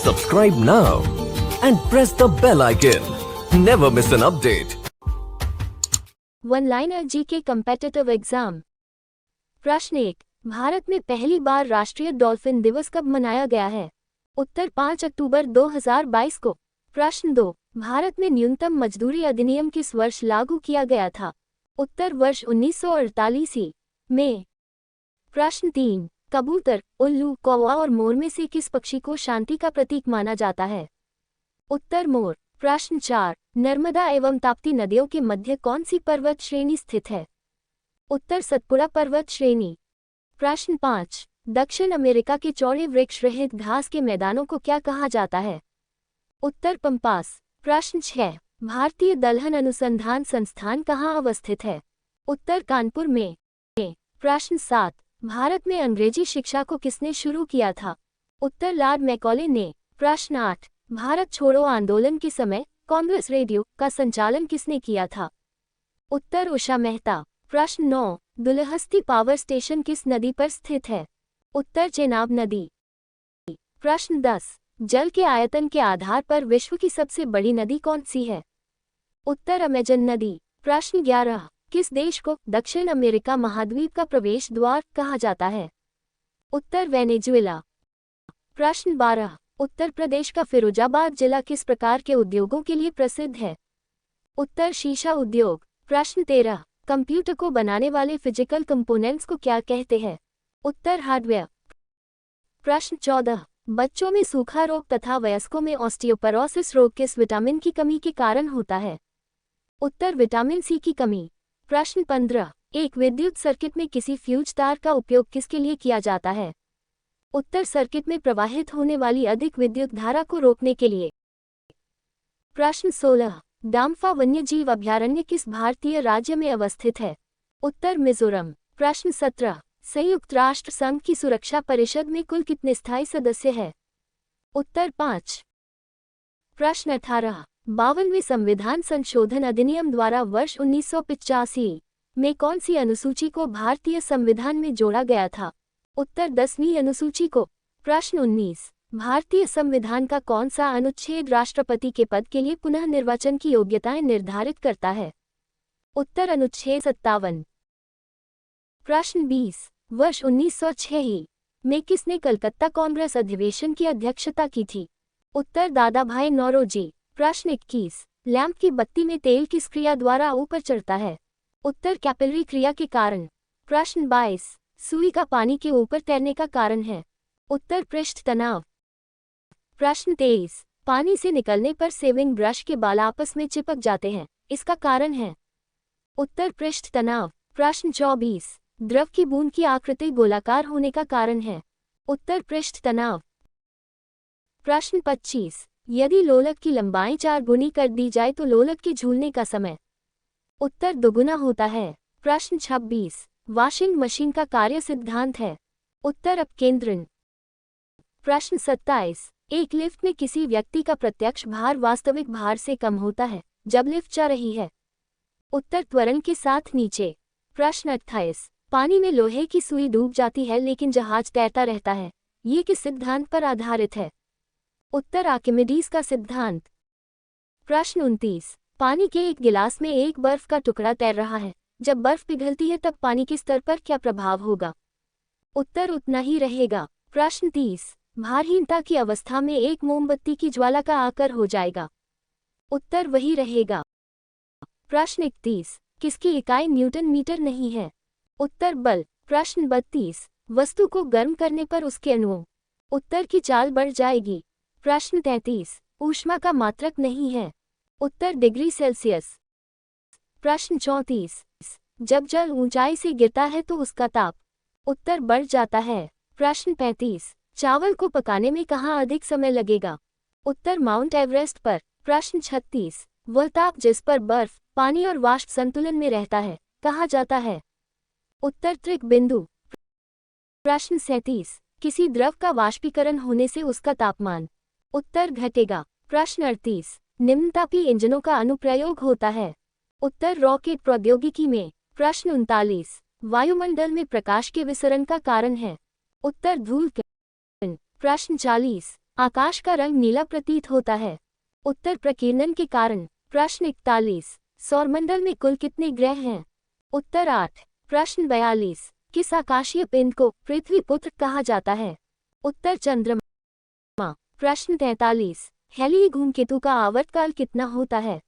Subscribe now and press the bell icon. Never miss an update. One-liner GK competitive exam. प्रश्न 1, भारत में पहली बार राष्ट्रीय dolphin दिवस कब मनाया गया है? उत्तर 5 अक्टूबर 2022 को। प्रश्न 2, भारत में न्यूनतम मजदूरी अधिनियम किस वर्ष लागू किया गया था? उत्तर वर्ष 1948 में। प्रश्न 3, कबूतर, उल्लू, कौवा और मोर में से किस पक्षी को शांति का प्रतीक माना जाता है? उत्तर मोर। प्रश्न 4, नर्मदा एवं ताप्ती नदियों के मध्य कौन सी पर्वत श्रेणी स्थित है? उत्तर सतपुड़ा पर्वत श्रेणी। प्रश्न 5, दक्षिण अमेरिका के चौड़े वृक्ष रहित घास के मैदानों को क्या कहा जाता है? उत्तर पंपास। प्रश्न 6, भारतीय दलहन अनुसंधान संस्थान कहाँ अवस्थित है? उत्तर कानपुर में। प्रश्न 7, भारत में अंग्रेजी शिक्षा को किसने शुरू किया था? उत्तर लॉर्ड मैकॉले ने। प्रश्न 8, भारत छोड़ो आंदोलन के समय कांग्रेस रेडियो का संचालन किसने किया था? उत्तर उषा मेहता। प्रश्न 9, दुलहस्ती पावर स्टेशन किस नदी पर स्थित है? उत्तर चेनाब नदी। प्रश्न 10, जल के आयतन के आधार पर विश्व की सबसे बड़ी नदी कौन सी है? उत्तर अमेजन नदी। प्रश्न 11, किस देश को दक्षिण अमेरिका महाद्वीप का प्रवेश द्वार कहा जाता है? उत्तर वेनेजुएला। प्रश्न 12, उत्तर प्रदेश का फिरोजाबाद जिला किस प्रकार के उद्योगों के लिए प्रसिद्ध है? उत्तर शीशा उद्योग। प्रश्न 13, कंप्यूटर को बनाने वाले फिजिकल कंपोनेंट्स को क्या कहते हैं? उत्तर हार्डवेयर। प्रश्न 14, बच्चों में सूखा रोग तथा वयस्कों में ऑस्टियोपोरोसिस रोग किस विटामिन की कमी के कारण होता है? उत्तर विटामिन सी की कमी। प्रश्न 15, एक विद्युत सर्किट में किसी फ्यूज तार का उपयोग किसके लिए किया जाता है? उत्तर सर्किट में प्रवाहित होने वाली अधिक विद्युत धारा को रोकने के लिए। प्रश्न 16, दाम्फा वन्यजीव अभयारण्य किस भारतीय राज्य में अवस्थित है? उत्तर मिजोरम। प्रश्न 17, संयुक्त राष्ट्र संघ की सुरक्षा परिषद में कुल कितने स्थायी सदस्य हैं? उत्तर 5। प्रश्न 18, 52वें संविधान संशोधन अधिनियम द्वारा वर्ष 1985 में कौन सी अनुसूची को भारतीय संविधान में जोड़ा गया था? उत्तर 10वीं अनुसूची को। प्रश्न 19, भारतीय संविधान का कौन सा अनुच्छेद राष्ट्रपति के पद के लिए पुनः निर्वाचन की योग्यताएं निर्धारित करता है? उत्तर अनुच्छेद 57। प्रश्न 20, वर्ष 1906 में किसने कलकत्ता कांग्रेस अधिवेशन की अध्यक्षता की थी? उत्तर दादा भाई नौरोजी। प्रश्न 21, लैंप की बत्ती में तेल किस क्रिया द्वारा ऊपर चढ़ता है? उत्तर कैपिलरी क्रिया के कारण। प्रश्न 22, सुई का पानी के ऊपर तैरने का कारण है? उत्तर पृष्ठ तनाव। प्रश्न 23, पानी से निकलने पर सेविंग ब्रश के बाल आपस में चिपक जाते हैं, इसका कारण है? उत्तर पृष्ठ तनाव। प्रश्न 24, द्रव की बूंद की आकृति गोलाकार होने का कारण है? उत्तर पृष्ठ तनाव। प्रश्न 25, यदि लोलक की लंबाई 4 गुनी कर दी जाए तो लोलक के झूलने का समय? उत्तर दोगुना होता है। प्रश्न 26, वॉशिंग मशीन का कार्य सिद्धांत है? उत्तर अपकेंद्रण। प्रश्न 27, एक लिफ्ट में किसी व्यक्ति का प्रत्यक्ष भार वास्तविक भार से कम होता है जब लिफ्ट जा रही है? उत्तर त्वरण के साथ नीचे। प्रश्न 28, पानी में लोहे की सुई डूब जाती है लेकिन जहाज तैरता रहता है, ये किस सिद्धांत पर आधारित है? उत्तर आर्किमिडीज का सिद्धांत। प्रश्न 29, पानी के एक गिलास में एक बर्फ का टुकड़ा तैर रहा है, जब बर्फ पिघलती है तब पानी के स्तर पर क्या प्रभाव होगा? उत्तर उतना ही रहेगा। प्रश्न 30, भारहीनता की अवस्था में एक मोमबत्ती की ज्वाला का आकार हो जाएगा? उत्तर वही रहेगा। प्रश्न 31, किसकी इकाई न्यूटन मीटर नहीं है? उत्तर बल। प्रश्न 32, वस्तु को गर्म करने पर उसके अणुओं उत्तर की चाल बढ़ जाएगी? प्रश्न 33, ऊष्मा का मात्रक नहीं है? उत्तर डिग्री सेल्सियस। प्रश्न 34, जब जल ऊंचाई से गिरता है तो उसका ताप उत्तर बढ़ जाता है? प्रश्न 35, चावल को पकाने में कहाँ अधिक समय लगेगा? उत्तर माउंट एवरेस्ट पर। प्रश्न 36, वह ताप जिस पर बर्फ, पानी और वाष्प संतुलन में रहता है कहा जाता है? उत्तर त्रिक बिंदु। प्रश्न 37, किसी द्रव का वाष्पीकरण होने से उसका तापमान उत्तर घटेगा? प्रश्न 38, निम्नतापी इंजनों का अनुप्रयोग होता है? उत्तर रॉकेट प्रौद्योगिकी में। प्रश्न 39, वायुमंडल में प्रकाश के विसरण का कारण है? उत्तर धूल कण। प्रश्न 40, आकाश का रंग नीला प्रतीत होता है? उत्तर प्रकीर्णन के कारण। प्रश्न 41। सौरमंडल में कुल कितने ग्रह हैं? उत्तर 8। प्रश्न 42। किस आकाशीय पिंड को पृथ्वी पुत्र कहा जाता है? उत्तर चंद्रमा। प्रश्न 43। हेली धूमकेतु का आवर्तकाल कितना होता है?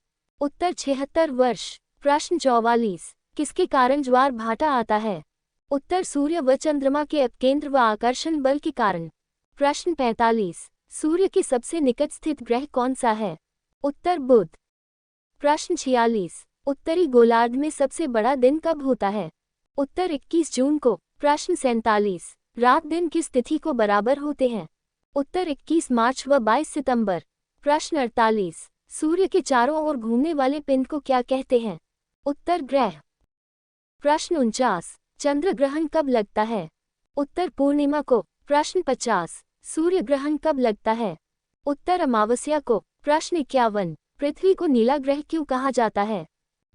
उत्तर 76 वर्ष। प्रश्न 44। किसके कारण ज्वार भाटा आता है? उत्तर सूर्य व चंद्रमा के अपकेंद्र व आकर्षण बल के कारण। प्रश्न 45। सूर्य के सबसे निकट स्थित ग्रह कौन सा है? उत्तर बुध। प्रश्न 46। उत्तरी गोलार्ध में सबसे बड़ा दिन कब होता है? उत्तर 21 जून को। प्रश्न 47। रात दिन किस तिथि को बराबर होते हैं? उत्तर 21 मार्च व 22 सितंबर। प्रश्न 48। सूर्य के चारों ओर घूमने वाले पिंड को क्या कहते हैं? उत्तर ग्रह। प्रश्न 49। चंद्र ग्रहण कब लगता है? उत्तर पूर्णिमा को। प्रश्न 50। सूर्य ग्रहण कब लगता है? उत्तर अमावस्या को। प्रश्न 51। पृथ्वी को नीला ग्रह क्यों कहा जाता है?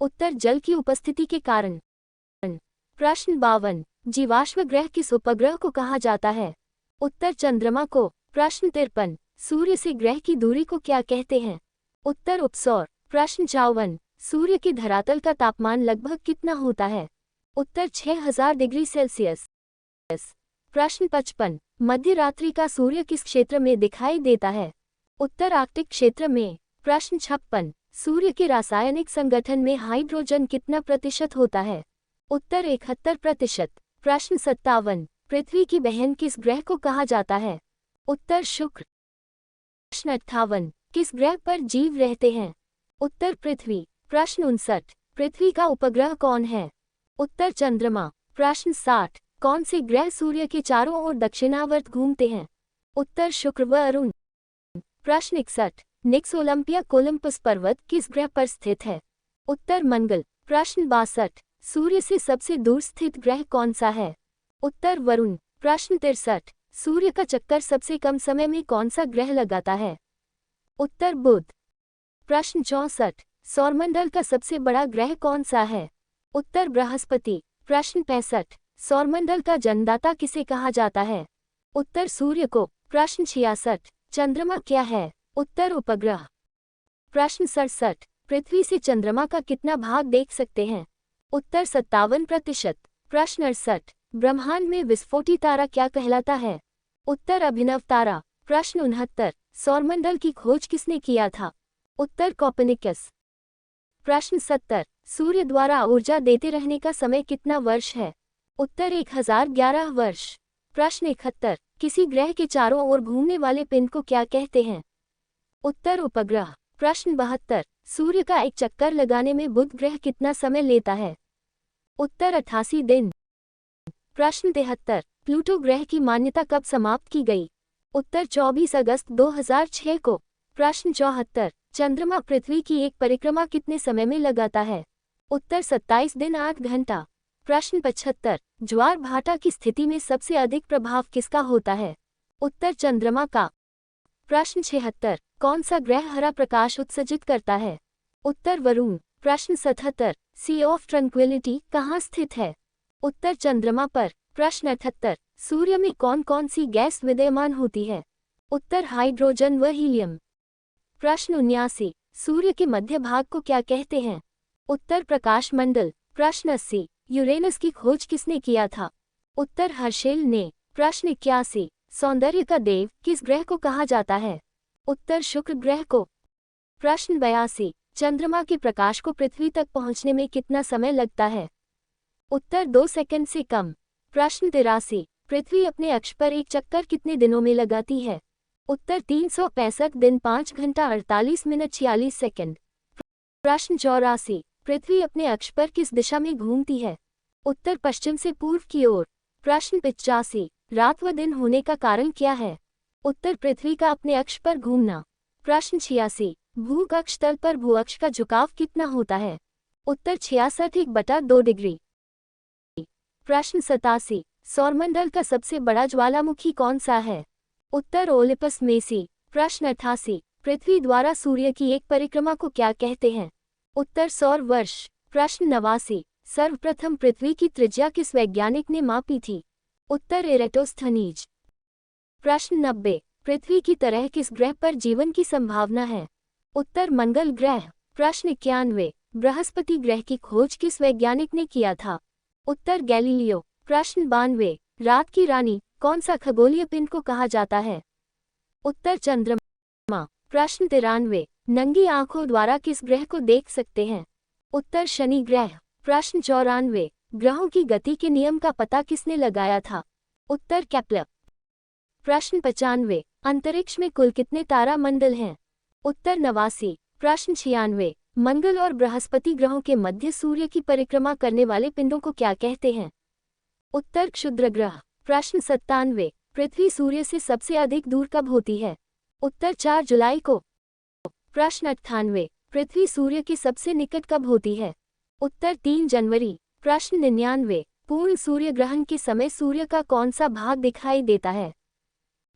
उत्तर जल की उपस्थिति के कारण। प्रश्न 52। जीवाश्म ग्रह किस उपग्रह को कहा जाता है? उत्तर चंद्रमा को। प्रश्न 53। सूर्य से ग्रह की दूरी को क्या कहते हैं? उत्तर उपसौर। प्रश्न 54। सूर्य के धरातल का तापमान लगभग कितना होता है? उत्तर 6000 डिग्री सेल्सियस। प्रश्न 55। मध्य रात्रि का सूर्य किस क्षेत्र में दिखाई देता है? उत्तर आर्कटिक क्षेत्र में। प्रश्न 56। सूर्य के रासायनिक संगठन में हाइड्रोजन कितना प्रतिशत होता है? उत्तर 71%। प्रश्न 57। पृथ्वी की बहन किस ग्रह को कहा जाता है? उत्तर शुक्र। प्रश्न 58। किस ग्रह पर जीव रहते हैं? उत्तर पृथ्वी। प्रश्न 59। पृथ्वी का उपग्रह कौन है? उत्तर चंद्रमा। प्रश्न 60। कौन से ग्रह सूर्य के चारों ओर दक्षिणावर्त घूमते हैं? उत्तर शुक्र व अरुण। प्रश्न 61। निक्स ओलंपिया कोलंबस पर्वत किस ग्रह पर स्थित है? उत्तर मंगल। प्रश्न 62। सूर्य से सबसे दूर स्थित ग्रह कौन सा है? उत्तर वरुण। प्रश्न 63। सूर्य का चक्कर सबसे कम समय में कौन सा ग्रह लगाता है? उत्तर बुध। प्रश्न 64। सौरमंडल का सबसे बड़ा ग्रह कौन सा है? उत्तर बृहस्पति। प्रश्न 65। सौरमंडल का जन्मदाता किसे कहा जाता है? उत्तर सूर्य को। प्रश्न 66। चंद्रमा क्या है? उत्तर उपग्रह। प्रश्न 67। पृथ्वी से चंद्रमा का कितना भाग देख सकते हैं? उत्तर 57%। प्रश्न 68। ब्रह्मांड में विस्फोटी तारा क्या कहलाता है? उत्तर अभिनव तारा। प्रश्न 69। सौरमंडल की खोज किसने किया था? उत्तर कोपर्निकस। प्रश्न 70। सूर्य द्वारा ऊर्जा देते रहने का समय कितना वर्ष है? उत्तर 1011 वर्ष। प्रश्न 71। किसी ग्रह के चारों ओर घूमने वाले पिंड को क्या कहते हैं? उत्तर उपग्रह। प्रश्न 72। सूर्य का एक चक्कर लगाने में बुध ग्रह कितना समय लेता है? उत्तर 88 दिन। प्रश्न 73। प्लूटो ग्रह की मान्यता कब समाप्त की गई? उत्तर 24 अगस्त 2006 को। प्रश्न 74। चंद्रमा पृथ्वी की एक परिक्रमा कितने समय में लगाता है? उत्तर 27 दिन 8 घंटा। प्रश्न 75। ज्वार भाटा की स्थिति में सबसे अधिक प्रभाव किसका होता है? उत्तर चंद्रमा का। प्रश्न 76। कौन सा ग्रह हरा प्रकाश उत्सर्जित करता है? उत्तर वरुण। प्रश्न 77। सी ऑफ ट्रंक्विलिटी कहाँ स्थित है? उत्तर चंद्रमा पर। प्रश्न 78। सूर्य में कौन कौन सी गैस विद्यमान होती है? उत्तर हाइड्रोजन व हीलियम। प्रश्न 79। सूर्य के मध्य भाग को क्या कहते हैं? उत्तर प्रकाश मंडल। प्रश्न 80। यूरेनस की खोज किसने किया था? उत्तर हर्शेल ने। प्रश्न 81। सौंदर्य का देव किस ग्रह को कहा जाता है? उत्तर शुक्र ग्रह को। प्रश्न 82। चंद्रमा के प्रकाश को पृथ्वी तक पहुंचने में कितना समय लगता है? उत्तर 2 सेकंड से कम। प्रश्न 83। पृथ्वी अपने अक्ष पर एक चक्कर कितने दिनों में लगाती है? उत्तर 365 दिन 5 घंटा 48 मिनट 46 सेकंड। प्रश्न 84। पृथ्वी अपने अक्ष पर किस दिशा में घूमती है? उत्तर पश्चिम से पूर्व की ओर। प्रश्न 85। रात व दिन होने का कारण क्या है? उत्तर पृथ्वी का अपने अक्ष पर घूमना। प्रश्न 86। भूकक्ष तल पर भूअक्ष का झुकाव कितना होता है? उत्तर 66/2 डिग्री। प्रश्न 87। सौरमंडल का सबसे बड़ा ज्वालामुखी कौन सा है? उत्तर ओलिपस मेसी। प्रश्न 88। पृथ्वी द्वारा सूर्य की एक परिक्रमा को क्या कहते हैं? उत्तर सौर वर्ष। प्रश्न 89। सर्वप्रथम पृथ्वी की त्रिज्या किस वैज्ञानिक ने मापी थी? उत्तर एरेटोस्थनीज। प्रश्न 90। पृथ्वी की तरह किस ग्रह पर जीवन की संभावना है? उत्तर मंगल ग्रह। प्रश्न 91, बृहस्पति ग्रह की खोज किस वैज्ञानिक ने किया था? उत्तर गैलीलियो। प्रश्न 92, रात की रानी कौन सा खगोलीय पिंड को कहा जाता है? उत्तर चंद्रमा। प्रश्न 93, नंगी आंखों द्वारा किस ग्रह को देख सकते हैं? उत्तर शनि ग्रह। प्रश्न 94, ग्रहों की गति के नियम का पता किसने लगाया था? उत्तर केपलर। प्रश्न 95, अंतरिक्ष में कुल कितने तारा मंडल हैं? उत्तर 89। प्रश्न 96, मंगल और बृहस्पति ग्रहों के मध्य सूर्य की परिक्रमा करने वाले पिंडों को क्या कहते हैं? उत्तर क्षुद्र ग्रह। प्रश्न 97, पृथ्वी सूर्य से सबसे अधिक दूर कब होती है? उत्तर 4 जुलाई को। प्रश्न 98, पृथ्वी सूर्य के सबसे निकट कब होती है? उत्तर 3 जनवरी। प्रश्न 99, पूर्ण सूर्य ग्रहण के समय सूर्य का कौन सा भाग दिखाई देता है?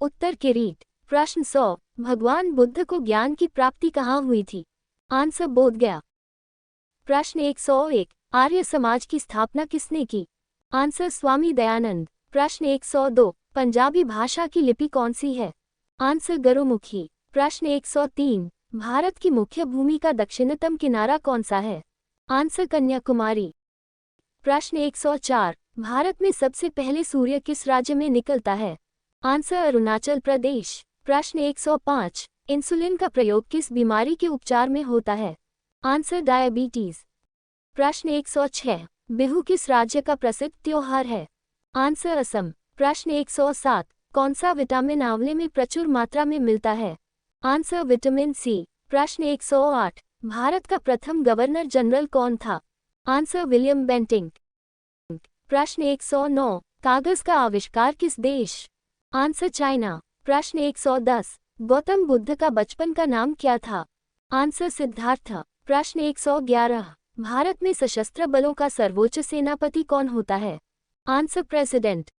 उत्तर किरीट। प्रश्न 100, भगवान बुद्ध को ज्ञान की प्राप्ति कहाँ हुई थी? आंसर बोधगया। प्रश्न 101, आर्य समाज की स्थापना किसने की? आंसर स्वामी दयानंद। प्रश्न 102, पंजाबी भाषा की लिपि कौन सी है? आंसर गुरुमुखी। प्रश्न 103, भारत की मुख्य भूमि का दक्षिणतम किनारा कौन सा है? आंसर कन्याकुमारी। प्रश्न 104, भारत में सबसे पहले सूर्य किस राज्य में निकलता है? आंसर अरुणाचल प्रदेश। प्रश्न 105, इंसुलिन का प्रयोग किस बीमारी के उपचार में होता है? Answer diabetes. प्रश्न 106, बिहू किस राज्य का प्रसिद्ध त्योहार है? आंसर असम। प्रश्न 107, कौन सा विटामिन आंवले में प्रचुर मात्रा में मिलता है? Answer vitamin C. प्रश्न 108, भारत का प्रथम गवर्नर जनरल कौन था? Answer William Bentinck. प्रश्न 109, कागज का आविष्कार किस देश? Answer China. प्रश्न 110, गौतम बुद्ध का बचपन का नाम क्या था? आंसर सिद्धार्थ। प्रश्न 111, भारत में सशस्त्र बलों का सर्वोच्च सेनापति कौन होता है? Answer president.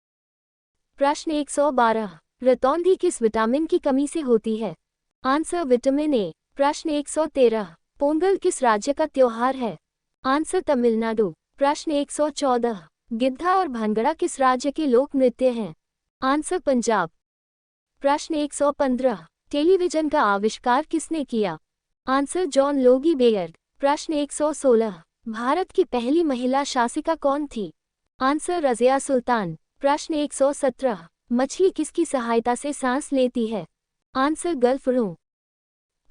प्रश्न 112, रतौंधी किस विटामिन की कमी से होती है? Answer vitamin A. प्रश्न 113, पोंगल किस राज्य का त्योहार है? आंसर तमिलनाडु। प्रश्न 114, गिद्धा और भंगड़ा किस राज्य के लोक नृत्य हैं? आंसर पंजाब। प्रश्न 115, टेलीविजन का आविष्कार किसने किया? Answer John Logie Baird. प्रश्न 116, भारत की पहली महिला शासिका कौन थी? आंसर रज़िया सुल्तान। प्रश्न 117, मछली किसकी सहायता से सांस लेती है? आंसर गल्फरू।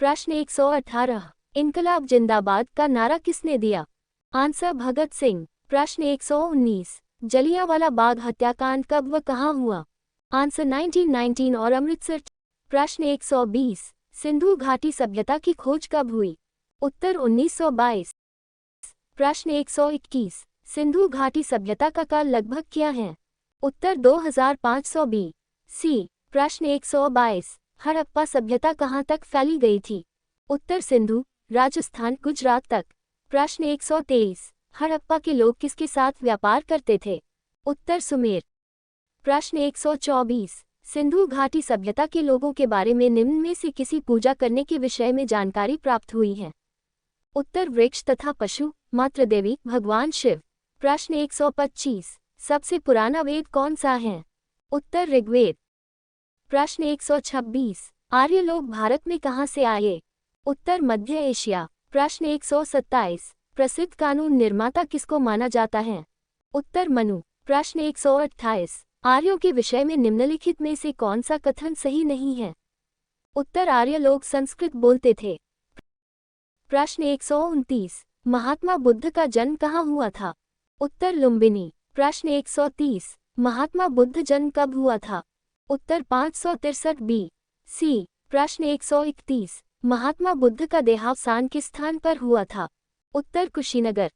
प्रश्न 118, इनकलाब जिंदाबाद का नारा किसने दिया? आंसर भगत सिंह। प्रश्न 119, जलियांवाला बाग हत्याकांड कब व कहाँ हुआ? आंसर 1919 और अमृतसर। प्रश्न 120, सिंधु घाटी सभ्यता की खोज कब हुई? उत्तर 1922। प्रश्न 121, सिंधु घाटी सभ्यता का काल लगभग क्या है? उत्तर 2500 BC। प्रश्न 122, हड़प्पा सभ्यता कहाँ तक फैली गई थी? उत्तर सिंधु, राजस्थान, गुजरात तक। प्रश्न 123, हड़प्पा के लोग किसके साथ व्यापार करते थे? उत्तर सुमेर। प्रश्न 124, सिंधु घाटी सभ्यता के लोगों के बारे में निम्न में से किसी पूजा करने के विषय में जानकारी प्राप्त हुई है? उत्तर वृक्ष तथा पशु, मातृदेवी, भगवान शिव। प्रश्न 125, सबसे पुराना वेद कौन सा है? उत्तर ऋग्वेद। प्रश्न 126, आर्य लोग भारत में कहाँ से आए? उत्तर मध्य एशिया। प्रश्न 127, प्रसिद्ध कानून निर्माता किसको माना जाता है? उत्तर मनु। प्रश्न 128, आर्यों के विषय में निम्नलिखित में से कौन सा कथन सही नहीं है? उत्तर आर्य लोग संस्कृत बोलते थे। प्रश्न 129, महात्मा बुद्ध का जन्म कहाँ हुआ था? उत्तर लुम्बिनी। प्रश्न 130, महात्मा बुद्ध जन्म कब हुआ था? उत्तर 563 BC। प्रश्न 131, महात्मा बुद्ध का देहावसान किस स्थान पर हुआ था? उत्तर कुशीनगर।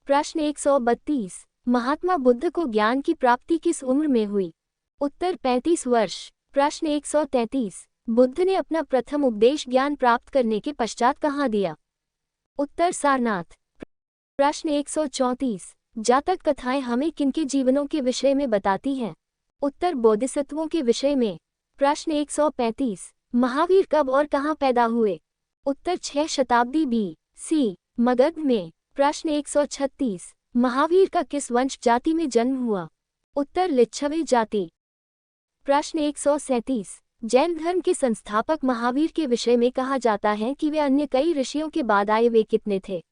प्रश्न 132, महात्मा बुद्ध को ज्ञान की प्राप्ति किस उम्र में हुई? उत्तर 35 वर्ष। प्रश्न 133, बुद्ध ने अपना प्रथम उपदेश ज्ञान प्राप्त करने के पश्चात कहाँ दिया? उत्तर सारनाथ। प्रश्न 134, जातक कथाएं हमें किनके जीवनों के विषय में बताती हैं? उत्तर बोधिसत्वों के विषय में। प्रश्न 135, महावीर कब और कहाँ पैदा हुए? उत्तर 6 शताब्दी BC मगध में। प्रश्न 136, महावीर का किस वंश जाति में जन्म हुआ? उत्तर लिच्छवी जाति। प्रश्न 137, जैन धर्म के संस्थापक महावीर के विषय में कहा जाता है कि वे अन्य कई ऋषियों के बाद आए, वे कितने थे?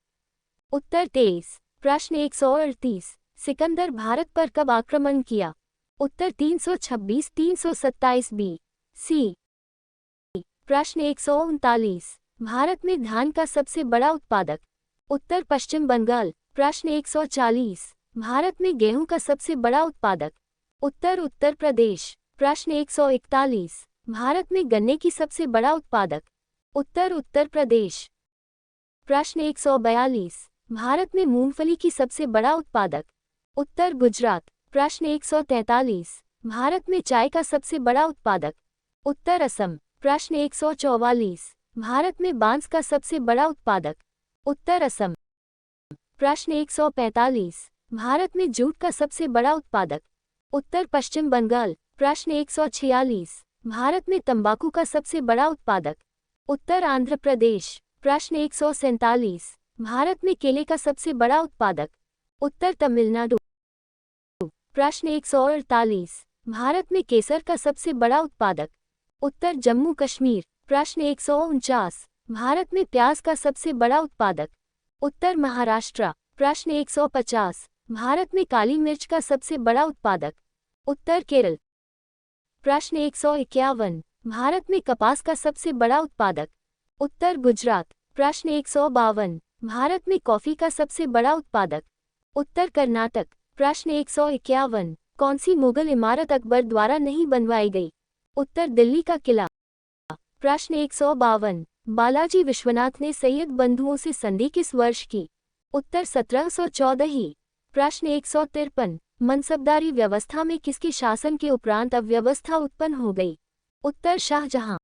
उत्तर 23। प्रश्न 138। सिकंदर भारत पर कब आक्रमण किया? उत्तर 326 327 बी सी। प्रश्न 139। भारत में धान का सबसे बड़ा उत्पादक? उत्तर पश्चिम बंगाल। प्रश्न 140। भारत में गेहूं का सबसे बड़ा उत्पादक? उत्तर उत्तर प्रदेश। प्रश्न 141। भारत में गन्ने की सबसे बड़ा उत्पादक? उत्तर उत्तर प्रदेश। प्रश्न 142। भारत में मूंगफली की सबसे बड़ा उत्पादक? उत्तर गुजरात। प्रश्न 143। भारत में चाय का सबसे बड़ा उत्पादक? उत्तर असम। प्रश्न 144। भारत में बांस का सबसे बड़ा उत्पादक? उत्तर असम। प्रश्न 145। भारत में जूट का सबसे बड़ा उत्पादक? उत्तर पश्चिम बंगाल। प्रश्न 146। भारत में तंबाकू का सबसे बड़ा उत्पादक? उत्तर आंध्र प्रदेश। प्रश्न 147। भारत में केले का सबसे बड़ा उत्पादक? उत्तर तमिलनाडु। प्रश्न 148। भारत में केसर का सबसे बड़ा उत्पादक? उत्तर जम्मू कश्मीर। प्रश्न 149। भारत में प्याज का सबसे बड़ा उत्पादक? उत्तर महाराष्ट्र। प्रश्न 150। भारत में काली मिर्च का सबसे बड़ा उत्पादक? उत्तर केरल। प्रश्न 151। भारत में कपास का सबसे बड़ा उत्पादक? उत्तर गुजरात। प्रश्न 152। भारत में कॉफी का सबसे बड़ा उत्पादक? उत्तर कर्नाटक। प्रश्न 151। कौन सी मुगल इमारत अकबर द्वारा नहीं बनवाई गई? उत्तर दिल्ली का किला। प्रश्न 152। बालाजी विश्वनाथ ने सैयद बंधुओं से संधि किस वर्ष की? उत्तर 1714 ही। प्रश्न 153। मनसबदारी व्यवस्था में किसके शासन के उपरांत अव्यवस्था उत्पन्न हो गई? उत्तर शाहजहां।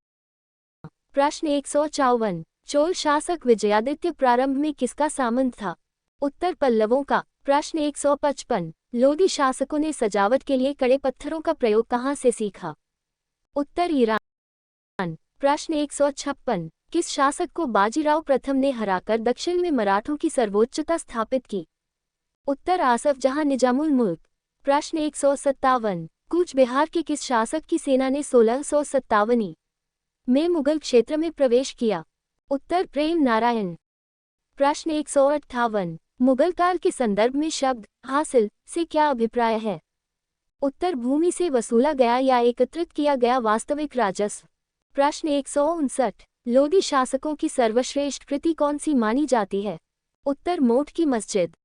प्रश्न 154। चोल शासक विजयादित्य प्रारंभ में किसका सामंत था? उत्तर पल्लवों का। प्रश्न 155। लोदी शासकों ने सजावट के लिए कड़े पत्थरों का प्रयोग कहाँ से सीखा? उत्तर ईरान। प्रश्न 156। किस शासक को बाजीराव प्रथम ने हराकर दक्षिण में मराठों की सर्वोच्चता स्थापित की? उत्तर आसफ जहां निजामुल मुल्क। प्रश्न 157। कूच बिहार के किस शासक की सेना ने 1657 में मुगल क्षेत्र में प्रवेश किया? उत्तर प्रेम नारायण। प्रश्न 158। मुगल काल के संदर्भ में शब्द हासिल से क्या अभिप्राय है? उत्तर भूमि से वसूला गया या एकत्रित किया गया वास्तविक राजस्व। प्रश्न 159। लोदी शासकों की सर्वश्रेष्ठ कृति कौन सी मानी जाती है? उत्तर मोट की मस्जिद।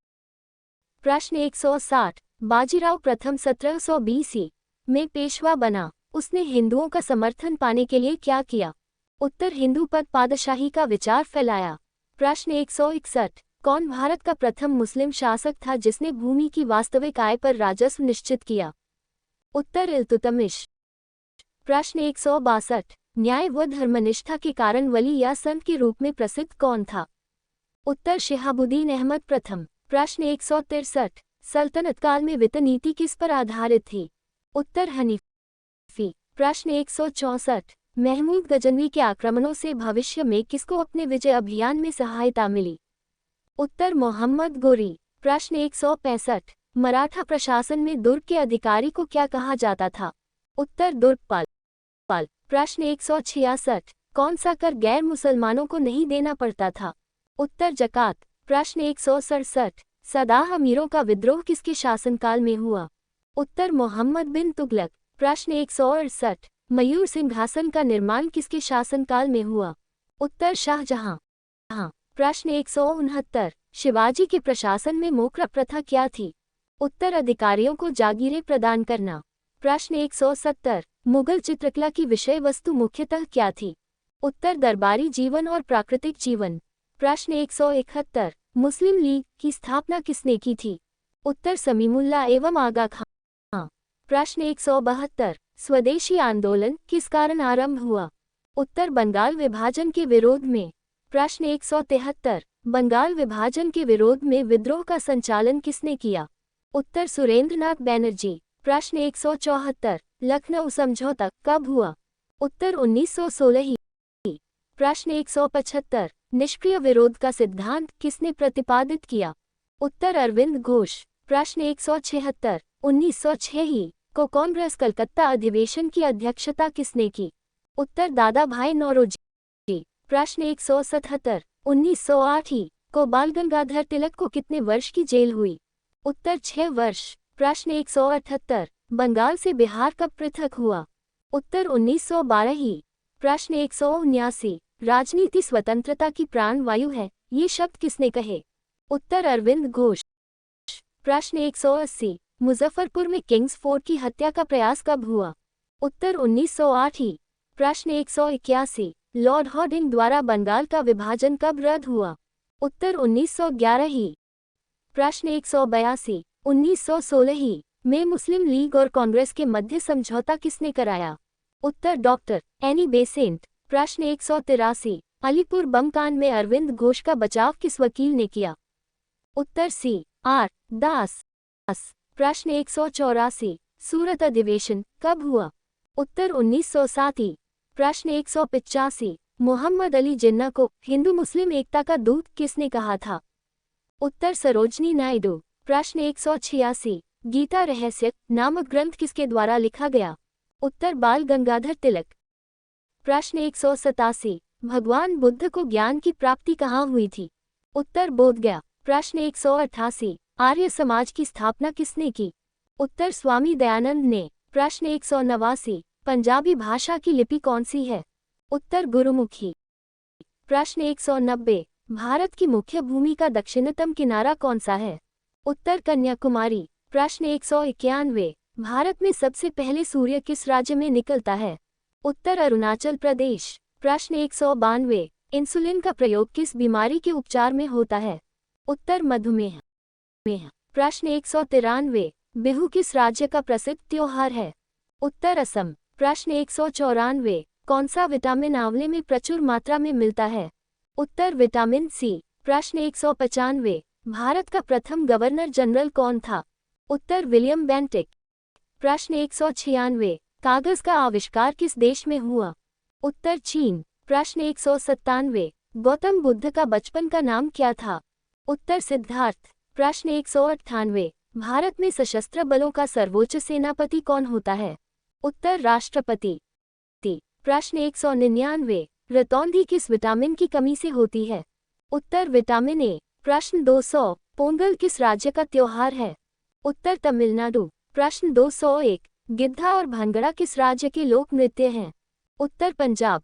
प्रश्न 160। बाजीराव प्रथम 1720 में पेशवा बना, उसने हिंदुओं का समर्थन पाने के लिए क्या किया? उत्तर हिंदू पद पादशाही का विचार फैलाया। प्रश्न 161। कौन भारत का प्रथम मुस्लिम शासक था जिसने भूमि की वास्तविक आय पर राजस्व निश्चित किया? उत्तर इल्तुतमिश। प्रश्न 162। न्याय व धर्मनिष्ठा के कारण वली या संत के रूप में प्रसिद्ध कौन था? उत्तर शिहाबुद्दीन अहमद प्रथम। प्रश्न 163। सल्तनत काल में वित्त नीति किस पर आधारित थी? उत्तर हनीफी। प्रश्न 164। महमूद गजनवी के आक्रमणों से भविष्य में किसको अपने विजय अभियान में सहायता मिली? उत्तर मोहम्मद गोरी। प्रश्न 165। मराठा प्रशासन में दुर्ग के अधिकारी को क्या कहा जाता था? उत्तर दुर्गपाल। प्रश्न 166। कौन सा कर गैर मुसलमानों को नहीं देना पड़ता था? उत्तर जकात। प्रश्न 167। सदाह अमीरों का विद्रोह किसके शासनकाल में हुआ? उत्तर मोहम्मद बिन तुगलक। प्रश्न 168। मयूर सिंहासन का निर्माण किसके शासनकाल में हुआ? उत्तर शाहजहां। प्रश्न 169। शिवाजी के प्रशासन में मोक्रा प्रथा क्या थी? उत्तर अधिकारियों को जागीरें प्रदान करना। प्रश्न 170। मुगल चित्रकला की विषय वस्तु मुख्यतः क्या थी? उत्तर दरबारी जीवन और प्राकृतिक जीवन। प्रश्न 171। मुस्लिम लीग की स्थापना किसने की थी? उत्तर समीमुल्लाह एवं आगा खां। प्रश्न 172। स्वदेशी आंदोलन किस कारण आरंभ हुआ? उत्तर बंगाल विभाजन के विरोध में। प्रश्न 173। बंगाल विभाजन के विरोध में विद्रोह का संचालन किसने किया? उत्तर सुरेंद्रनाथ बैनर्जी। प्रश्न 174। लखनऊ समझौता कब हुआ? उत्तर 1916 ही। प्रश्न 175। निष्क्रिय विरोध का सिद्धांत किसने प्रतिपादित किया? उत्तर अरविंद घोष। प्रश्न 176। 1906 ही को कांग्रेस कलकत्ता अधिवेशन की अध्यक्षता किसने की? उत्तर दादा भाई नौरोजी। प्रश्न 177। 1908 ही को बाल गंगाधर तिलक को कितने वर्ष की जेल हुई? उत्तर 6 वर्ष। प्रश्न 178। बंगाल से बिहार कब पृथक हुआ? उत्तर 1912 ही। प्रश्न 179। राजनीति स्वतंत्रता की प्राण वायु है, ये शब्द किसने कहे? उत्तर अरविंद घोष। प्रश्न 180। मुजफ्फरपुर में किंग्स फोर्ट की हत्या का प्रयास कब हुआ? उत्तर 1908 ही। प्रश्न 181। लॉर्ड हॉर्डिंग द्वारा बंगाल का विभाजन कब रद्द हुआ? उत्तर 1911 ही। प्रश्न 182। 1916 ही में मुस्लिम लीग और कांग्रेस के मध्य समझौता किसने कराया? उत्तर डॉक्टर एनी बेसेंट। प्रश्न 183। अलीपुर बम कांड में अरविंद घोष का बचाव किस वकील ने किया? उत्तर सी आर दास। प्रश्न 184। सूरत अधिवेशन कब हुआ? उत्तर 1907 ही। प्रश्न 185। मोहम्मद अली जिन्ना को हिंदू मुस्लिम एकता का दूत किसने कहा था? उत्तर सरोजनी नायडू। प्रश्न 186। गीता रहस्य नामक ग्रंथ किसके द्वारा लिखा गया? उत्तर बाल गंगाधर तिलक। प्रश्न 187। भगवान बुद्ध को ज्ञान की प्राप्ति कहाँ हुई थी? उत्तर बोधगया। प्रश्न 188। आर्य समाज की स्थापना किसने की? उत्तर स्वामी दयानंद ने। प्रश्न 189। पंजाबी भाषा की लिपि कौन सी है? उत्तर गुरुमुखी। प्रश्न 190। भारत की मुख्य भूमि का दक्षिणतम किनारा कौन सा है? उत्तर कन्याकुमारी। प्रश्न 191। भारत में सबसे पहले सूर्य किस राज्य में निकलता है? उत्तर अरुणाचल प्रदेश। प्रश्न 192। इंसुलिन का प्रयोग किस बीमारी के उपचार में होता है? उत्तर मधुमेह। प्रश्न 193। बिहू किस राज्य का प्रसिद्ध त्योहार है? उत्तर असम। प्रश्न 194। कौन सा विटामिन आंवले में प्रचुर मात्रा में मिलता है? उत्तर विटामिन सी। प्रश्न 195। भारत का प्रथम गवर्नर जनरल कौन था? उत्तर विलियम बेंटिक। प्रश्न 196। कागज का आविष्कार किस देश में हुआ? उत्तर चीन। प्रश्न 197। गौतम बुद्ध का बचपन का नाम क्या था? उत्तर सिद्धार्थ। प्रश्न 198। भारत में सशस्त्र बलों का सर्वोच्च सेनापति कौन होता है? उत्तर राष्ट्रपति। प्रश्न 199। रतौंधी किस विटामिन की कमी से होती है? उत्तर विटामिन ए। प्रश्न 200। पोंगल किस राज्य का त्योहार है? उत्तर तमिलनाडु। प्रश्न 201। गिद्धा और भंगड़ा किस राज्य के लोक नृत्य हैं? उत्तर पंजाब।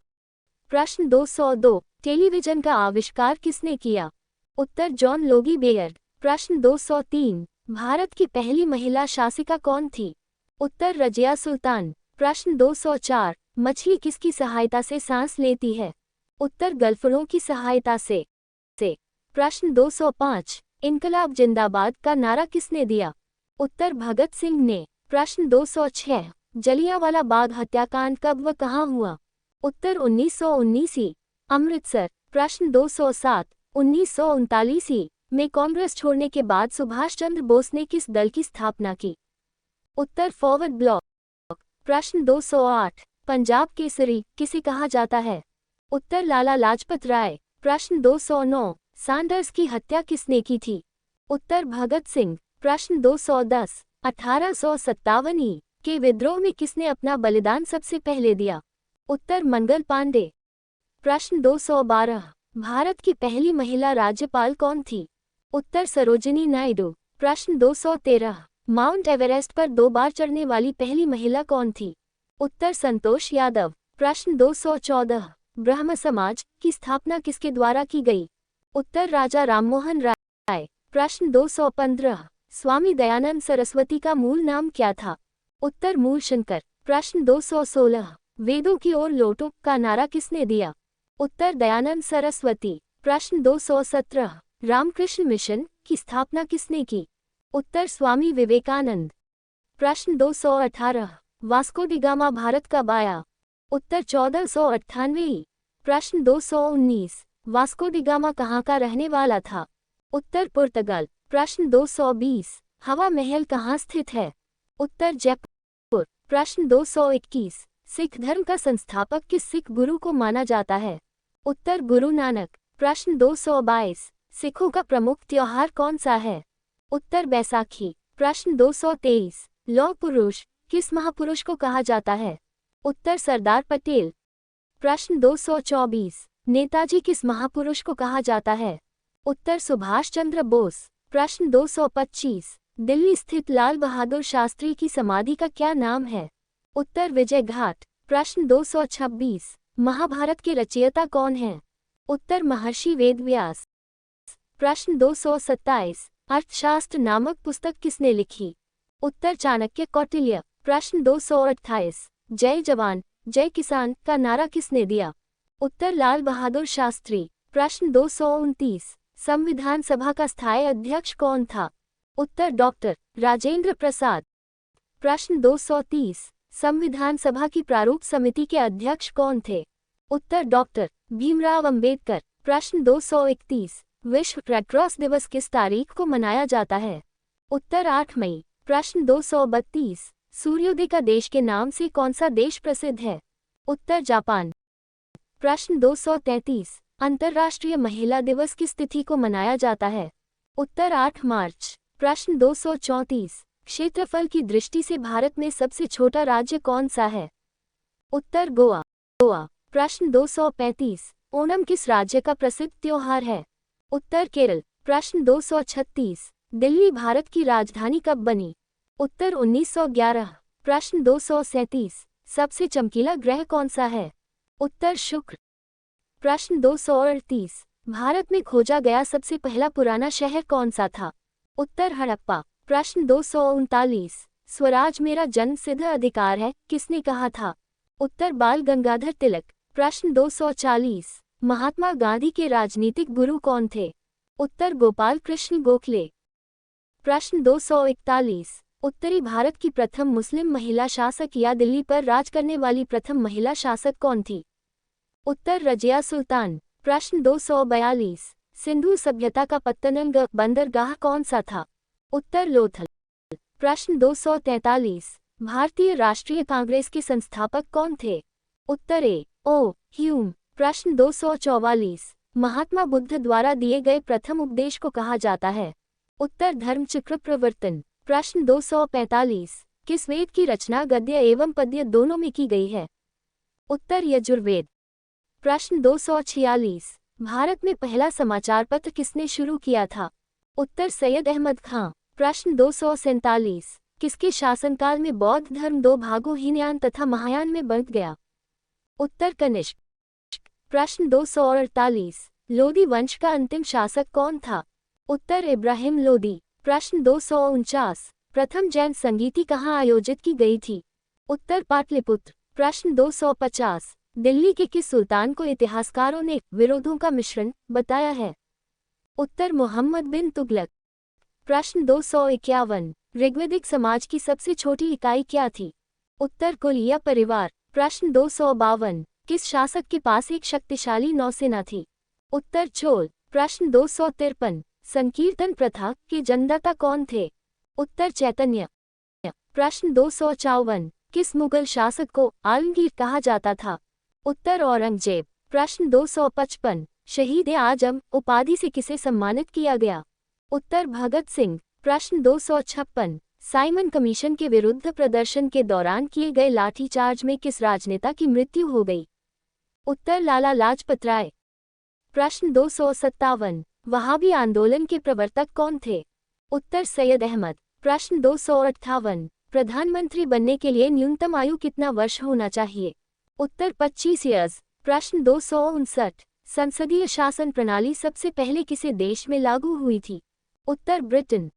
प्रश्न 202। टेलीविजन का आविष्कार किसने किया? उत्तर जॉन लोगी बेयर्ड। प्रश्न 203। भारत की पहली महिला शासिका कौन थी? उत्तर रजिया सुल्तान। प्रश्न 204। मछली किसकी सहायता से सांस लेती है? उत्तर गल्फड़ों की सहायता से। प्रश्न 205। इनकलाब जिंदाबाद का नारा किसने दिया? उत्तर भगत सिंह ने। प्रश्न 206। जलियांवाला बाग हत्याकांड कब व कहाँ हुआ? उत्तर 1919 ही। अमृतसर। प्रश्न 207। 1939 ही में कांग्रेस छोड़ने के बाद सुभाष चंद्र बोस ने किस दल की स्थापना की? उत्तर फॉरवर्ड ब्लॉक। प्रश्न 208। पंजाब केसरी किसे कहा जाता है? उत्तर लाला लाजपत राय। प्रश्न 209। सैंडर्स की हत्या किसने की थी? उत्तर भगत सिंह। प्रश्न 210। 1857 ई के विद्रोह में किसने अपना बलिदान सबसे पहले दिया? उत्तर मंगल पांडे। प्रश्न 212। भारत की पहली महिला राज्यपाल कौन थी? उत्तर सरोजिनी नायडू। प्रश्न 213। माउंट एवरेस्ट पर 2 बार चढ़ने वाली पहली महिला कौन थी? उत्तर संतोष यादव। प्रश्न 214। ब्रह्म समाज की स्थापना किसके द्वारा की गई? उत्तर राजा राममोहन राय। प्रश्न 215। स्वामी दयानंद सरस्वती का मूल नाम क्या था? उत्तर मूलशंकर। प्रश्न 216। वेदों की ओर लौटो का नारा किसने दिया? उत्तर दयानंद सरस्वती। प्रश्न 217। रामकृष्ण मिशन की स्थापना किसने की? उत्तर स्वामी विवेकानंद। प्रश्न 218। वास्को डी गामा भारत कब आया? उत्तर 1498। प्रश्न 219। वास्को डी गामा कहाँ का रहने वाला था? उत्तर पुर्तगाल। प्रश्न 220। हवा महल कहाँ स्थित है? उत्तर जयपुर। प्रश्न 221। सिख धर्म का संस्थापक किस सिख गुरु को माना जाता है? उत्तर गुरु नानक। प्रश्न 222। सिखों का प्रमुख त्योहार कौन सा है? उत्तर बैसाखी। प्रश्न 223। लौह पुरुष किस महापुरुष को कहा जाता है? उत्तर सरदार पटेल। प्रश्न 224, नेताजी किस महापुरुष को कहा जाता है? उत्तर सुभाष चंद्र बोस। प्रश्न 225, दिल्ली स्थित लाल बहादुर शास्त्री की समाधि का क्या नाम है? उत्तर विजय घाट। प्रश्न 226, महाभारत के रचयिता कौन हैं? उत्तर महर्षि वेदव्यास। प्रश्न 227, अर्थशास्त्र नामक पुस्तक किसने लिखी? उत्तर चाणक्य कौटिल्य। प्रश्न 228, जय जवान जय किसान का नारा किसने दिया? उत्तर लाल बहादुर शास्त्री। प्रश्न 229, संविधान सभा का स्थायी अध्यक्ष कौन था? उत्तर डॉक्टर राजेंद्र प्रसाद। प्रश्न 230, संविधान सभा की प्रारूप समिति के अध्यक्ष कौन थे? उत्तर डॉक्टर भीमराव अंबेडकर। प्रश्न 231, विश्व रेड क्रॉस दिवस किस तारीख को मनाया जाता है? उत्तर 8 मई। प्रश्न 232, सूर्योदय का देश के नाम से कौन सा देश प्रसिद्ध है? उत्तर जापान। प्रश्न 233, अंतर्राष्ट्रीय महिला दिवस किस तिथि को मनाया जाता है? उत्तर 8 मार्च। प्रश्न 234, क्षेत्रफल की दृष्टि से भारत में सबसे छोटा राज्य कौन सा है? उत्तर गोवा। प्रश्न 235, ओणम किस राज्य का प्रसिद्ध त्योहार है? उत्तर केरल। प्रश्न 236, दिल्ली भारत की राजधानी कब बनी? उत्तर 1911। प्रश्न 237, सबसे चमकीला ग्रह कौन सा है? उत्तर शुक्र। प्रश्न 238, भारत में खोजा गया सबसे पहला पुराना शहर कौन सा था? उत्तर हड़प्पा। प्रश्न 239, स्वराज मेरा जन्मसिद्ध अधिकार है किसने कहा था? उत्तर बाल गंगाधर तिलक। प्रश्न 240, महात्मा गांधी के राजनीतिक गुरु कौन थे? उत्तर गोपाल कृष्ण गोखले। प्रश्न 241, उत्तरी भारत की प्रथम मुस्लिम महिला शासक या दिल्ली पर राज करने वाली प्रथम महिला शासक कौन थी? उत्तर रजिया सुल्तान। प्रश्न 242, सिंधु सभ्यता का पत्तनंग बंदरगाह कौन सा था? उत्तर लोथल। प्रश्न 243, भारतीय राष्ट्रीय कांग्रेस के संस्थापक कौन थे? उत्तर ओ ह्यूम। प्रश्न 244, महात्मा बुद्ध द्वारा दिए गए प्रथम उपदेश को कहा जाता है? उत्तर धर्मचक्र प्रवर्तन। प्रश्न 245, किस वेद की रचना गद्य एवं पद्य दोनों में की गई है? उत्तर यजुर्वेद। प्रश्न 246, भारत में पहला समाचार पत्र किसने शुरू किया था? उत्तर सैयद अहमद खां। प्रश्न 247, किसके शासनकाल में बौद्ध धर्म दो भागों हीनयान तथा महायान में बंट गया? उत्तर कनिष्क। प्रश्न 248, लोदी वंश का अंतिम शासक कौन था? उत्तर इब्राहिम लोदी। प्रश्न 249, प्रथम जैन संगीति कहाँ आयोजित की गई थी? उत्तर पाटलिपुत्र। प्रश्न 250, दिल्ली के किस सुल्तान को इतिहासकारों ने विरोधों का मिश्रण बताया है? उत्तर मोहम्मद बिन तुगलक। प्रश्न 251, ऋग्वैदिक समाज की सबसे छोटी इकाई क्या थी? उत्तर कुल या परिवार। प्रश्न 252, किस शासक के पास एक शक्तिशाली नौसेना थी? उत्तर चोल। प्रश्न 253, संकीर्तन प्रथा के जन्मदाता कौन थे? उत्तर चैतन्य। प्रश्न 254, किस मुगल शासक को आलमगीर कहा जाता था? उत्तर औरंगजेब। प्रश्न 255, शहीद आजम उपाधि से किसे सम्मानित किया गया? उत्तर भगत सिंह। प्रश्न 256, साइमन कमीशन के विरुद्ध प्रदर्शन के दौरान किए गए लाठीचार्ज में किस राजनेता की मृत्यु हो गई? उत्तर लाला लाजपत राय। प्रश्न 257, वहाबी आंदोलन के प्रवर्तक कौन थे? उत्तर सैयद अहमद। प्रश्न 258, प्रधानमंत्री बनने के लिए न्यूनतम आयु कितना वर्ष होना चाहिए? उत्तर 25 ईयर्स। प्रश्न 259, संसदीय शासन प्रणाली सबसे पहले किसे देश में लागू हुई थी? उत्तर ब्रिटेन।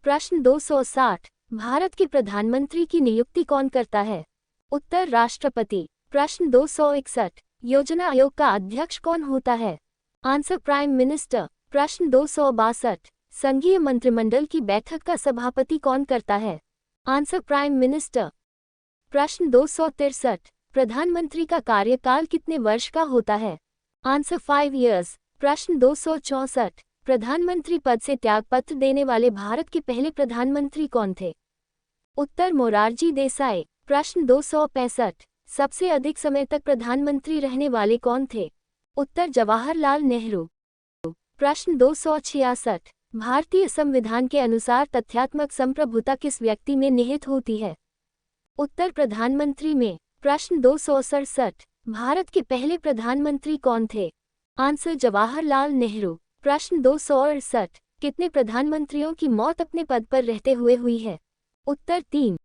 प्रश्न 260, भारत के प्रधानमंत्री की नियुक्ति कौन करता है? उत्तर राष्ट्रपति। प्रश्न 261, योजना आयोग का अध्यक्ष कौन होता है? Answer prime minister. प्रश्न 262, संघीय मंत्रिमंडल की बैठक का सभापति कौन करता है? Answer prime minister. प्रश्न 263, प्रधानमंत्री का कार्यकाल कितने वर्ष का होता है? Answer 5 years. प्रश्न 264, प्रधानमंत्री पद से त्यागपत्र देने वाले भारत के पहले प्रधानमंत्री कौन थे? उत्तर मोरारजी देसाई। प्रश्न 265, सबसे अधिक समय तक प्रधानमंत्री रहने वाले कौन थे? उत्तर जवाहरलाल नेहरू। प्रश्न 266, भारतीय संविधान के अनुसार तथ्यात्मक संप्रभुता किस व्यक्ति में निहित होती है? उत्तर प्रधानमंत्री में। प्रश्न 267, भारत के पहले प्रधानमंत्री कौन थे? आंसर जवाहरलाल नेहरू। प्रश्न 268, कितने प्रधानमंत्रियों की मौत अपने पद पर रहते हुए हुई है? उत्तर 3।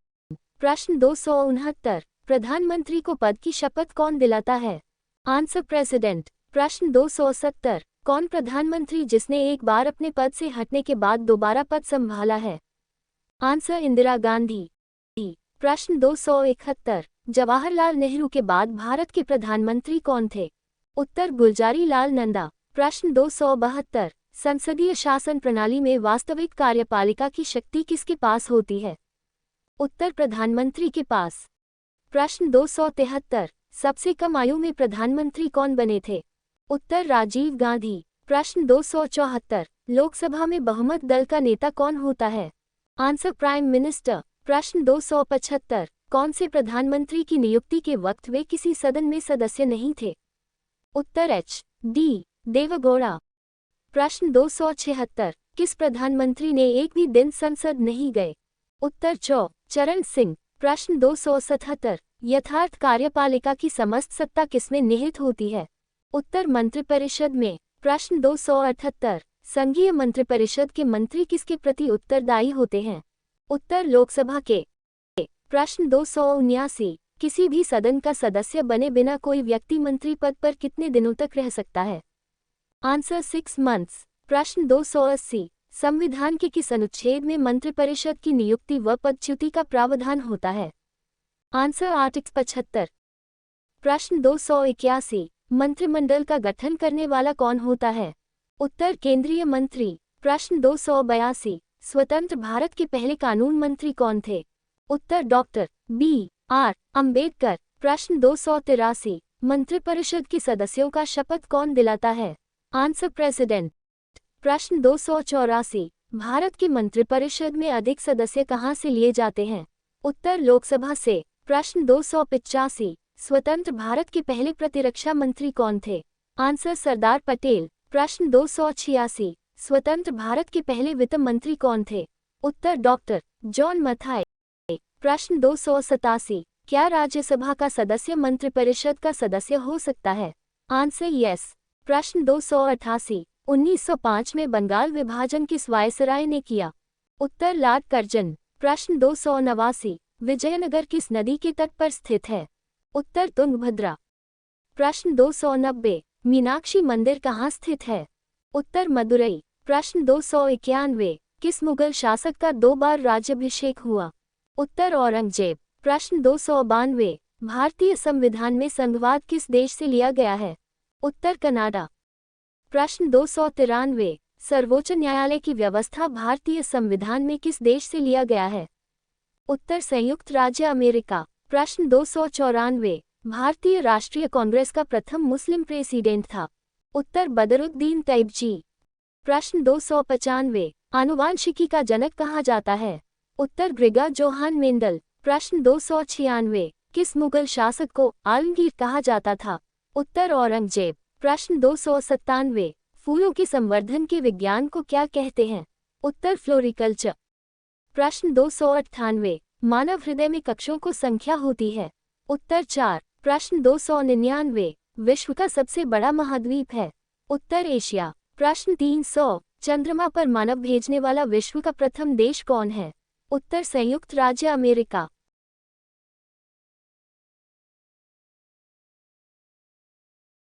प्रश्न 269, प्रधानमंत्री को पद की शपथ कौन दिलाता है? Answer president. प्रश्न 270, कौन प्रधानमंत्री जिसने एक बार अपने पद से हटने के बाद दोबारा पद संभाला है? आंसर इंदिरा गांधी। प्रश्न 271, जवाहरलाल नेहरू के बाद भारत के प्रधानमंत्री कौन थे? उत्तर गुलजारी लाल नंदा। प्रश्न 272, संसदीय शासन प्रणाली में वास्तविक कार्यपालिका की शक्ति किसके पास होती है? उत्तर प्रधानमंत्री के पास। प्रश्न 273, सबसे कम आयु में प्रधानमंत्री कौन बने थे? उत्तर राजीव गांधी। प्रश्न 274, लोकसभा में बहुमत दल का नेता कौन होता है? Answer prime minister. प्रश्न 275, कौन से प्रधानमंत्री की नियुक्ति के वक्त वे किसी सदन में सदस्य नहीं थे? उत्तर एच डी देवगौड़ा। प्रश्न 276, किस प्रधानमंत्री ने एक भी दिन संसद नहीं गए? उत्तर चरण सिंह। प्रश्न 277, यथार्थ कार्यपालिका की समस्त सत्ता किसमें निहित होती है? उत्तर मंत्रिपरिषद में। प्रश्न 278, संघीय मंत्रिपरिषद के मंत्री किसके प्रति उत्तरदायी होते हैं? उत्तर लोकसभा के। प्रश्न 279, किसी भी सदन का सदस्य बने बिना कोई व्यक्ति मंत्री पद पर कितने दिनों तक रह सकता है? Answer 6 months. प्रश्न 280, संविधान के किस अनुच्छेद में मंत्रिपरिषद की नियुक्ति व पदच्युति का प्रावधान होता है? Answer article 75। प्रश्न 281, मंत्रिमंडल का गठन करने वाला कौन होता है? उत्तर केंद्रीय मंत्री। प्रश्न 282, स्वतंत्र भारत के पहले कानून मंत्री कौन थे? उत्तर डॉक्टर B.R. अम्बेडकर। प्रश्न 283, मंत्रिपरिषद के सदस्यों का शपथ कौन दिलाता है? Answer president. प्रश्न 284, भारत के मंत्रिपरिषद में अधिक सदस्य कहां से लिए जाते हैं? उत्तर लोकसभा से। प्रश्न 285, स्वतंत्र भारत के पहले प्रतिरक्षा मंत्री कौन थे? आंसर सरदार पटेल। प्रश्न 286, स्वतंत्र भारत के पहले वित्त मंत्री कौन थे? उत्तर डॉक्टर जॉन मथाई। प्रश्न 287, क्या राज्यसभा का सदस्य मंत्रिपरिषद का सदस्य हो सकता है? Answer yes. प्रश्न 288, 1905 में बंगाल विभाजन किस वायसराय ने किया? उत्तर लॉर्ड कर्जन। प्रश्न 289, विजयनगर किस नदी के तट पर स्थित है? उत्तर तुंगभद्रा। प्रश्न 290, मीनाक्षी मंदिर कहाँ स्थित है? उत्तर मदुरई। प्रश्न 291, किस मुगल शासक का 2 बार राज्याभिषेक हुआ? उत्तर औरंगजेब। प्रश्न 292, भारतीय संविधान में संघवाद किस देश से लिया गया है? उत्तर कनाडा। प्रश्न 293, सर्वोच्च न्यायालय की व्यवस्था भारतीय संविधान में किस देश से लिया गया है? उत्तर संयुक्त राज्य अमेरिका। प्रश्न 294, भारतीय राष्ट्रीय कांग्रेस का प्रथम मुस्लिम प्रेसिडेंट था? उत्तर बदरुद्दीन तैयबजी। प्रश्न 295, आनुवांशिकी का जनक कहा जाता है? उत्तर ग्रेगर जोहान मेंडल। प्रश्न 296, किस मुगल शासक को आलमगीर कहा जाता था? उत्तर औरंगजेब। प्रश्न 297, फूलों के संवर्धन के विज्ञान को क्या कहते हैं? उत्तर फ्लोरिकल्चर। प्रश्न 298, मानव हृदय में कक्षों को संख्या होती है? उत्तर 4। प्रश्न 299, विश्व का सबसे बड़ा महाद्वीप है? उत्तर एशिया। प्रश्न 300, चंद्रमा पर मानव भेजने वाला विश्व का प्रथम देश कौन है? उत्तर संयुक्त राज्य अमेरिका।